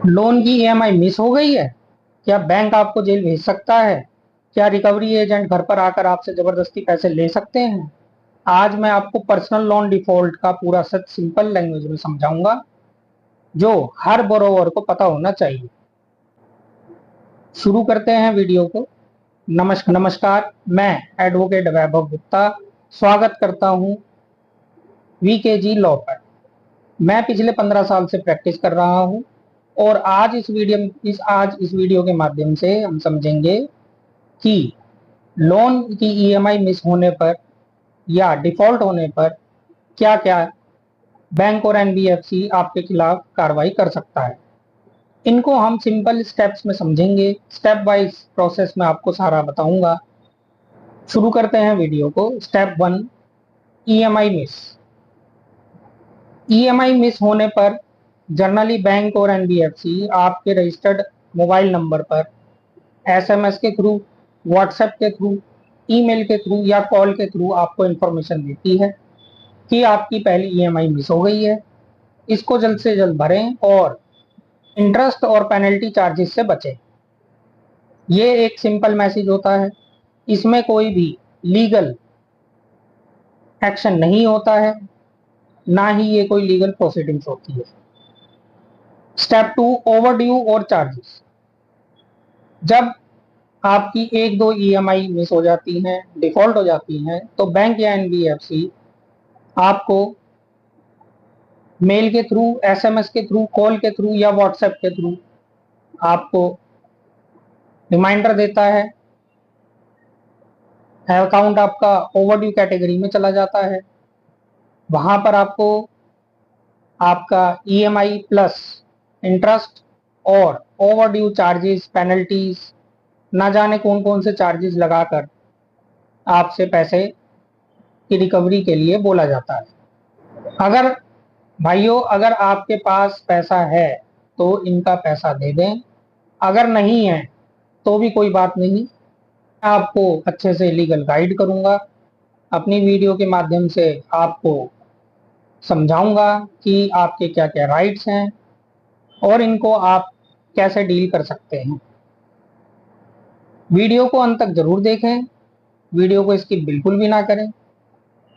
Loan की EMI miss हो गई है? क्या बैंक आपको जेल भेज सकता है? क्या रिकवरी एजेंट घर पर आकर आपसे जबरदस्ती पैसे ले सकते हैं? आज मैं आपको पर्सनल लोन डिफॉल्ट का पूरा सच सिंपल लैंग्वेज में समझाऊंगा, जो हर बोरोवर को पता होना चाहिए। शुरू करते हैं वीडियो को। नमस्कार, मैं एडवोकेट वैभव गुप्ता स्वागत करता हूं वीकेजी लॉ पर। मैं पिछले 15 साल से प्रैक्टिस कर रहा हूं और आज इस वीडियो के माध्यम से हम समझेंगे कि लोन की ईएमआई मिस होने पर या डिफॉल्ट होने पर क्या क्या बैंक और एनबीएफसी आपके खिलाफ कार्रवाई कर सकता है। इनको हम सिंपल स्टेप्स में समझेंगे, स्टेप वाइज प्रोसेस में आपको सारा बताऊंगा। शुरू करते हैं वीडियो को। Step 1, EMI miss. EMI miss होने पर जनरली बैंक और एनबीएफसी आपके रजिस्टर्ड मोबाइल नंबर पर एसएमएस के थ्रू, व्हाट्सएप के थ्रू, ईमेल के थ्रू या कॉल के थ्रू आपको इंफॉर्मेशन देती है कि आपकी पहली ईएमआई मिस हो गई है। इसको जल्द से जल्द भरें और इंटरेस्ट और पेनल्टी चार्जेस से बचें। ये एक सिंपल मैसेज होता है, इसमें कोई भी लीगल एक्शन नहीं होता है, ना ही ये कोई लीगल प्रोसीडिंग्स होती है। स्टेप 2, ओवर ड्यू और चार्जेस। जब आपकी एक दो ईएमआई मिस हो जाती हैं, डिफॉल्ट हो जाती हैं, तो बैंक या एनबीएफसी आपको मेल के थ्रू, एसएमएस के थ्रू, कॉल के थ्रू या व्हाट्सएप के थ्रू आपको रिमाइंडर देता है। अकाउंट आपका ओवरड्यू कैटेगरी में चला जाता है। वहां पर आपको आपका ईएमआई प्लस इंटरेस्ट और ओवरड्यू चार्जेस, पेनल्टीज, ना जाने कौन कौन से चार्जेस लगाकर आपसे पैसे की रिकवरी के लिए बोला जाता है। अगर भाइयों, अगर आपके पास पैसा है तो इनका पैसा दे दें, अगर नहीं है तो भी कोई बात नहीं। मैं आपको अच्छे से लीगल गाइड करूंगा, अपनी वीडियो के माध्यम से आपको समझाऊंगा कि आपके क्या क्या राइट्स हैं और इनको आप कैसे डील कर सकते हैं। वीडियो को अंत तक जरूर देखें, वीडियो को स्किप बिल्कुल भी ना करें,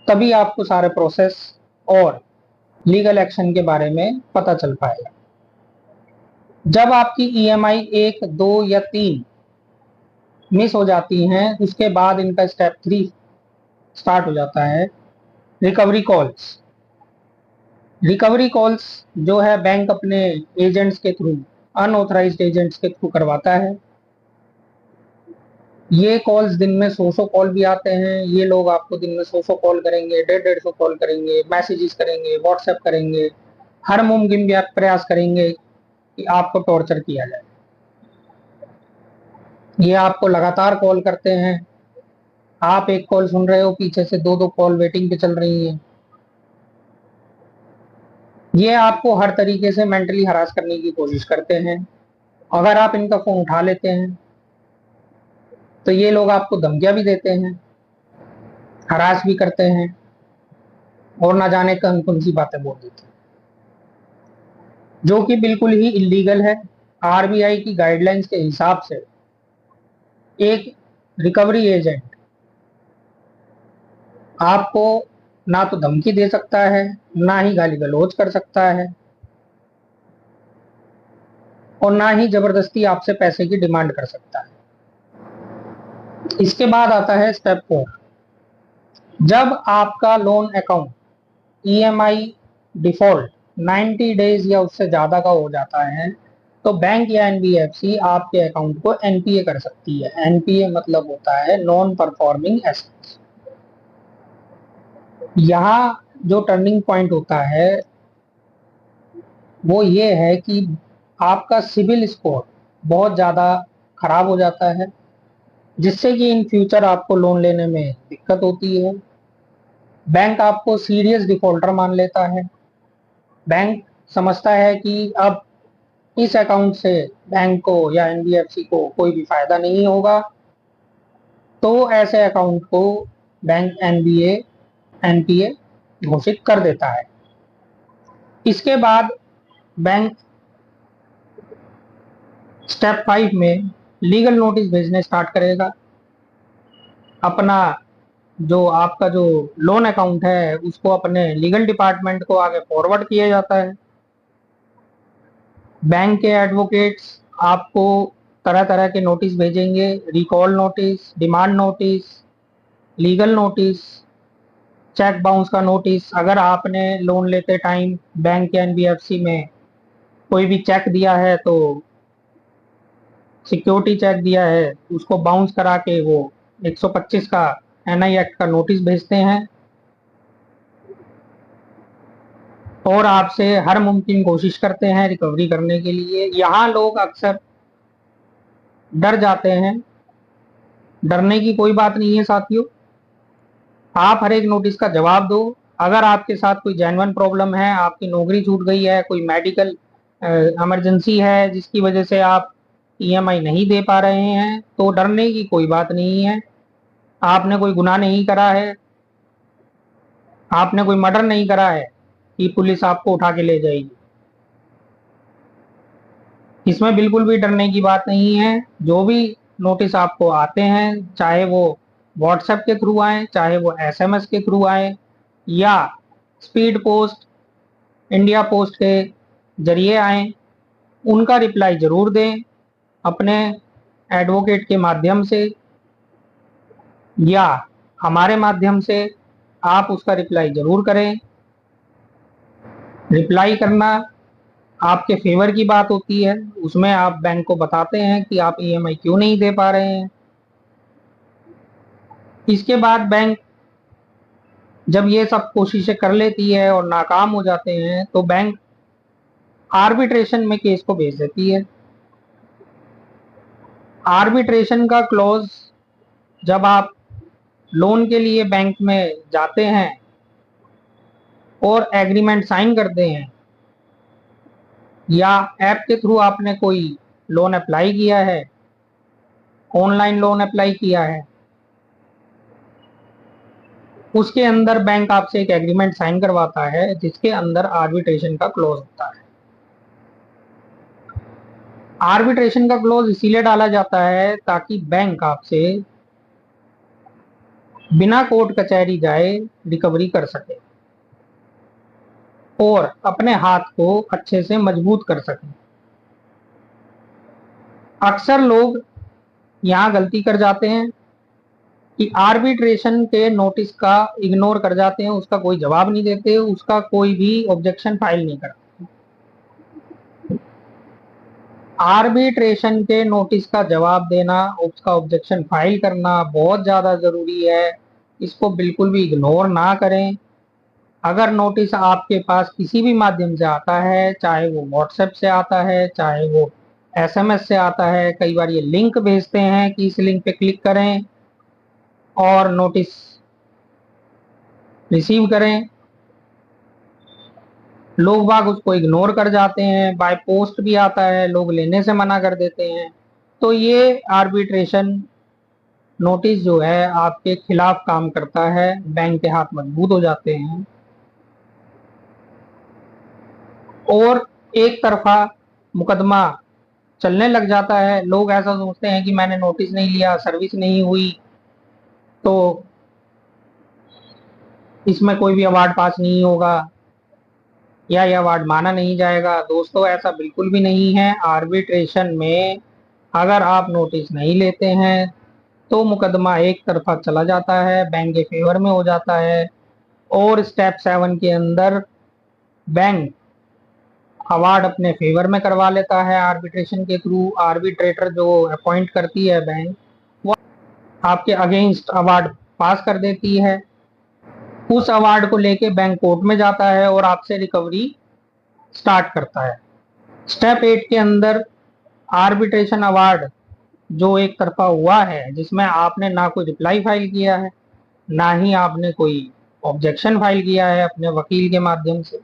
तभी आपको सारे प्रोसेस और लीगल एक्शन के बारे में पता चल पाएगा। जब आपकी ईएमआई 1, 2 या 3 मिस हो जाती हैं, उसके बाद इनका स्टेप 3 स्टार्ट हो जाता है, रिकवरी कॉल्स। रिकवरी कॉल्स जो है बैंक अपने एजेंट्स के थ्रू, अनऑथराइज्ड एजेंट्स के थ्रू करवाता है। ये कॉल्स दिन में 100 कॉल भी आते हैं। ये लोग आपको दिन में 100 कॉल करेंगे, 150 कॉल करेंगे, मैसेजेस करेंगे, व्हाट्सएप करेंगे, हर मुमकिन भी प्रयास करेंगे कि आपको टॉर्चर किया जाए। ये आपको लगातार कॉल करते हैं। आप एक कॉल सुन रहे हो, पीछे से दो दो कॉल वेटिंग पे चल रही हैं। ये आपको हर तरीके से मेंटली हरास करने की कोशिश करते हैं। अगर आप इनका फोन उठा लेते हैं तो ये लोग आपको धमकियां भी देते हैं, हरास भी करते हैं और ना जाने कौन कौन सी बातें बोल देते हैं, जो कि बिल्कुल ही इलीगल है। आरबीआई की गाइडलाइंस के हिसाब से एक रिकवरी एजेंट आपको ना तो धमकी दे सकता है, ना ही गाली गलौज कर सकता है और ना ही जबरदस्ती आपसे पैसे की डिमांड कर सकता है। इसके बाद आता है स्टेप 4। जब आपका loan account EMI default 90 days या उससे ज्यादा का हो जाता है, तो बैंक या एनबीएफसी आपके अकाउंट को एनपीए कर सकती है। एनपीए मतलब होता है नॉन परफॉर्मिंग एसेट्स। यहाँ जो टर्निंग पॉइंट होता है वो ये है कि आपका सिबिल स्कोर बहुत ज्यादा खराब हो जाता है, जिससे कि इन फ्यूचर आपको लोन लेने में दिक्कत होती है। बैंक आपको सीरियस डिफॉल्टर मान लेता है। बैंक समझता है कि अब इस अकाउंट से बैंक को या एनबीएफसी को कोई भी फायदा नहीं होगा, तो ऐसे अकाउंट को बैंक एनपीए घोषित कर देता है। इसके बाद बैंक स्टेप 5 में लीगल नोटिस भेजने स्टार्ट करेगा। अपना जो आपका जो लोन अकाउंट है उसको अपने लीगल डिपार्टमेंट को आगे फॉरवर्ड किया जाता है। बैंक के एडवोकेट्स आपको तरह तरह के नोटिस भेजेंगे, recall notice, demand notice, legal notice, cheque bounce का नोटिस। अगर आपने लोन लेते टाइम बैंक या एनबीएफसी में कोई भी चेक दिया है तो सिक्योरिटी चेक दिया है उसको बाउंस करा के वो 125 का एनआई एक्ट का नोटिस भेजते हैं और आपसे हर मुमकिन कोशिश करते हैं रिकवरी करने के लिए। यहाँ लोग अक्सर डर जाते हैं, डरने की कोई बात नहीं है साथियों। आप हर एक नोटिस का जवाब दो। अगर आपके साथ कोई जेन्युइन प्रॉब्लम है, आपकी नौकरी छूट गई है, कोई मेडिकल इमरजेंसी है जिसकी वजह से आप ईएमआई नहीं दे पा रहे हैं, तो डरने की कोई बात नहीं है। आपने कोई गुनाह नहीं करा है, आपने कोई मर्डर नहीं करा है कि पुलिस आपको उठा के ले जाएगी। इसमें बिल्कुल भी डरने की बात नहीं है। जो भी नोटिस आपको आते हैं, चाहे वो व्हाट्सएप के थ्रू आए, चाहे वो एसएमएस के थ्रू आए या स्पीड पोस्ट, इंडिया पोस्ट के जरिए आए, उनका रिप्लाई जरूर दें अपने एडवोकेट के माध्यम से या हमारे माध्यम से। आप उसका रिप्लाई जरूर करें। रिप्लाई करना आपके फेवर की बात होती है। उसमें आप बैंक को बताते हैं कि आप ईएमआई क्यों नहीं दे पा रहे हैं। इसके बाद बैंक जब ये सब कोशिशें कर लेती है और नाकाम हो जाते हैं तो बैंक आर्बिट्रेशन में केस को भेज देती है। आर्बिट्रेशन का क्लॉज जब आप लोन के लिए बैंक में जाते हैं और एग्रीमेंट साइन करते हैं या ऐप के थ्रू आपने कोई लोन अप्लाई किया है, ऑनलाइन लोन अप्लाई किया है, उसके अंदर बैंक आपसे एक एग्रीमेंट साइन करवाता है जिसके अंदर आर्बिट्रेशन का क्लॉज होता है। आर्बिट्रेशन का क्लॉज इसीलिए डाला जाता है ताकि बैंक आपसे बिना कोर्ट कचहरी जाए रिकवरी कर सके और अपने हाथ को अच्छे से मजबूत कर सके। अक्सर लोग यहाँ गलती कर जाते हैं कि आर्बिट्रेशन के नोटिस का इग्नोर कर जाते हैं, उसका कोई जवाब नहीं देते, उसका कोई भी ऑब्जेक्शन फाइल नहीं करते। आर्बिट्रेशन के नोटिस का जवाब देना, उसका ऑब्जेक्शन फाइल करना बहुत ज्यादा जरूरी है। इसको बिल्कुल भी इग्नोर ना करें। अगर नोटिस आपके पास किसी भी माध्यम से आता है, चाहे वो व्हाट्सएप से आता है, चाहे वो एसएमएस से आता है, कई बार ये लिंक भेजते हैं कि इस लिंक पे क्लिक करें और नोटिस रिसीव करें, लोग बाग उसको इग्नोर कर जाते हैं। बाय पोस्ट भी आता है, लोग लेने से मना कर देते हैं। तो ये आर्बिट्रेशन नोटिस जो है आपके खिलाफ काम करता है, बैंक के हाथ मजबूत हो जाते हैं और एक तरफा मुकदमा चलने लग जाता है। लोग ऐसा सोचते हैं कि मैंने नोटिस नहीं लिया, सर्विस नहीं हुई, तो इसमें कोई भी अवार्ड पास नहीं होगा या ये अवार्ड माना नहीं जाएगा। दोस्तों, ऐसा बिल्कुल भी नहीं है। आर्बिट्रेशन में अगर आप नोटिस नहीं लेते हैं तो मुकदमा एक तरफा चला जाता है, बैंक के फेवर में हो जाता है और स्टेप 7 के अंदर बैंक अवार्ड अपने फेवर में करवा लेता है। आर्बिट्रेशन के थ्रू आर्बिट्रेटर जो अपॉइंट करती है बैंक, वो आपके अगेंस्ट अवार्ड पास कर देती है। उस अवार्ड को लेके बैंक कोर्ट में जाता है और आपसे रिकवरी स्टार्ट करता है। स्टेप 8 के अंदर आर्बिट्रेशन अवार्ड जो एक तरफा हुआ है, जिसमें आपने ना कोई रिप्लाई फाइल किया है, ना ही आपने कोई ऑब्जेक्शन फाइल किया है अपने वकील के माध्यम से,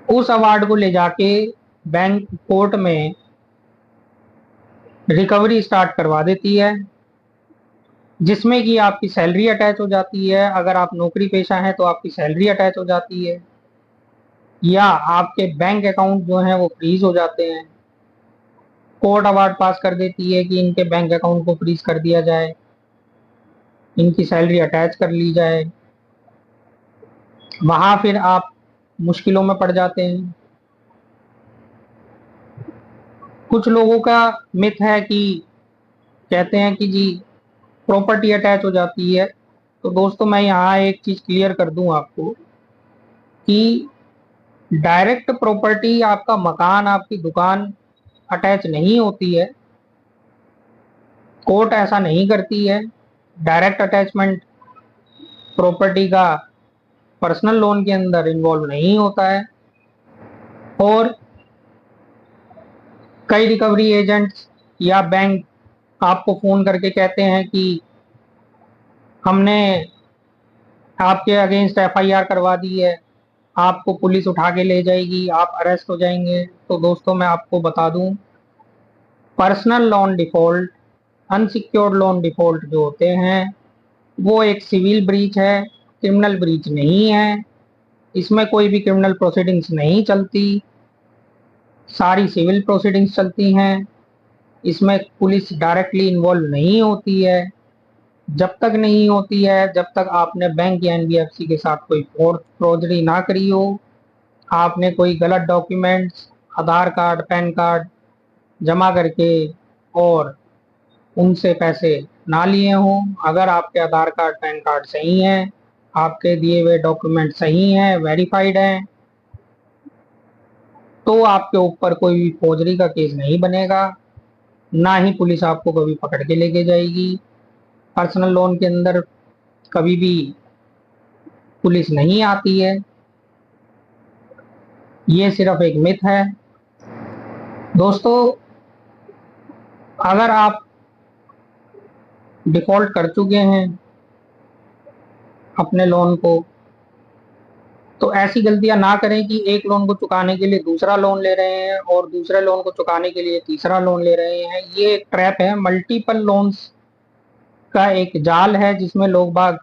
उस अवार्ड को ले जाके बैंक कोर्ट में रिकवरी स्टार्ट करवा देती है, जिसमें कि आपकी सैलरी अटैच हो जाती है। अगर आप नौकरी पेशा हैं तो आपकी सैलरी अटैच हो जाती है या आपके बैंक अकाउंट जो हैं वो फ्रीज हो जाते हैं। कोर्ट अवार्ड पास कर देती है कि इनके बैंक अकाउंट को फ्रीज कर दिया जाए, इनकी सैलरी अटैच कर ली जाए। वहां फिर आप मुश्किलों में पड़ जाते हैं। कुछ लोगों का मिथ है कि कहते हैं कि जी प्रॉपर्टी अटैच हो जाती है। तो दोस्तों मैं यहाँ एक चीज क्लियर कर दूं आपको कि डायरेक्ट प्रॉपर्टी, आपका मकान, आपकी दुकान अटैच नहीं होती है। कोर्ट ऐसा नहीं करती है। डायरेक्ट अटैचमेंट प्रॉपर्टी का पर्सनल लोन के अंदर इन्वॉल्व नहीं होता है। और कई रिकवरी एजेंट्स या बैंक आपको फोन करके कहते हैं कि हमने आपके अगेंस्ट एफआईआर करवा दी है, आपको पुलिस उठा के ले जाएगी, आप अरेस्ट हो जाएंगे। तो दोस्तों मैं आपको बता दूं, personal loan default, unsecured loan default जो होते हैं वो एक सिविल ब्रीच है, क्रिमिनल ब्रीच नहीं है। इसमें कोई भी क्रिमिनल प्रोसीडिंग्स नहीं चलती, सारी सिविल प्रोसीडिंग्स चलती हैं। इसमें पुलिस डायरेक्टली इन्वॉल्व नहीं होती है। जब तक नहीं होती है जब तक आपने बैंक या एनबीएफसी के साथ कोई फॉर्जरी ना करी हो, आपने कोई गलत डॉक्यूमेंट्स, आधार कार्ड, पैन कार्ड जमा करके और उनसे पैसे ना लिए हों। अगर आपके आधार कार्ड, पैन कार्ड सही हैं, आपके दिए हुए डॉक्यूमेंट सही हैं, वेरीफाइड हैं, तो आपके ऊपर कोई भी फौजरी का केस नहीं बनेगा, ना ही पुलिस आपको कभी पकड़ के लेके जाएगी। पर्सनल लोन के अंदर कभी भी पुलिस नहीं आती है। ये सिर्फ एक मिथ है। दोस्तों अगर आप डिफॉल्ट कर चुके हैं अपने लोन को, तो ऐसी गलतियां ना करें कि एक लोन को चुकाने के लिए दूसरा लोन ले रहे हैं और दूसरे लोन को चुकाने के लिए तीसरा लोन ले रहे हैं। ये एक ट्रैप है, मल्टीपल लोन्स का एक जाल है जिसमें लोग बाग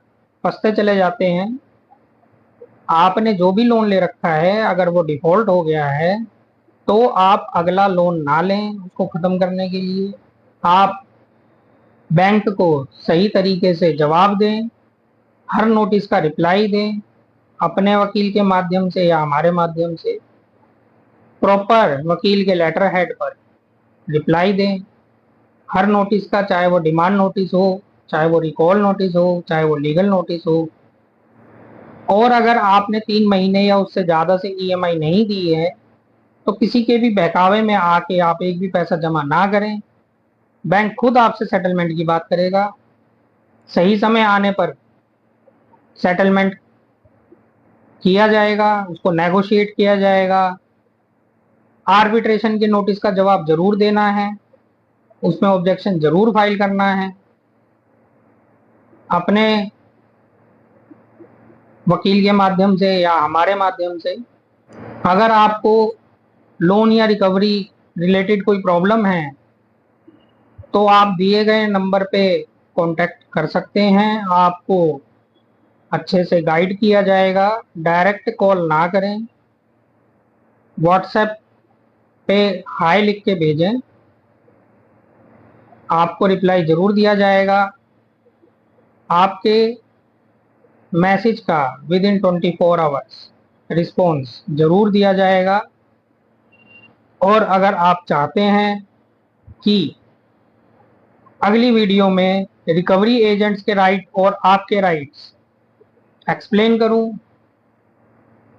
फंसते चले जाते हैं। आपने जो भी लोन ले रखा है अगर वो डिफॉल्ट हो गया है तो आप अगला लोन ना लें। उसको खत्म करने के लिए आप बैंक को सही तरीके से जवाब दें, हर नोटिस का रिप्लाई दें, अपने वकील के माध्यम से या हमारे माध्यम से प्रॉपर वकील के लेटर हेड पर रिप्लाई दें हर नोटिस का, चाहे वो डिमांड नोटिस हो, चाहे वो रिकॉल नोटिस हो, चाहे वो लीगल नोटिस हो। और अगर आपने 3 महीने या उससे ज्यादा से ईएमआई नहीं दी है तो किसी के भी बहकावे में आके आप एक भी पैसा जमा ना करें। बैंक खुद आपसे सेटलमेंट की बात करेगा। सही समय आने पर सेटलमेंट किया जाएगा, उसको नेगोशिएट किया जाएगा। आर्बिट्रेशन के नोटिस का जवाब जरूर देना है, उसमें ऑब्जेक्शन जरूर फाइल करना है। अपने वकील के माध्यम से या हमारे माध्यम से अगर आपको लोन या रिकवरी रिलेटेड कोई प्रॉब्लम है तो आप दिए गए नंबर पे कांटेक्ट कर सकते हैं। आपको अच्छे से गाइड किया जाएगा। डायरेक्ट कॉल ना करें, व्हाट्सएप पे हाय लिख के भेजें, आपको रिप्लाई जरूर दिया जाएगा। आपके मैसेज का विद इन 24 आवर्स रिस्पॉन्स जरूर दिया जाएगा। और अगर आप चाहते हैं कि अगली वीडियो में रिकवरी एजेंट्स के राइट और आपके राइट्स एक्सप्लेन करूं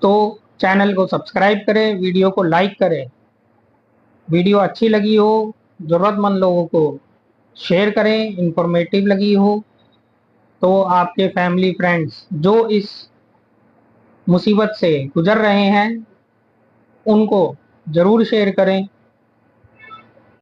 तो चैनल को सब्सक्राइब करें, वीडियो को लाइक करें। वीडियो अच्छी लगी हो जरूरतमंद लोगों को शेयर करें, इंफॉर्मेटिव लगी हो तो आपके फैमिली फ्रेंड्स जो इस मुसीबत से गुजर रहे हैं उनको जरूर शेयर करें।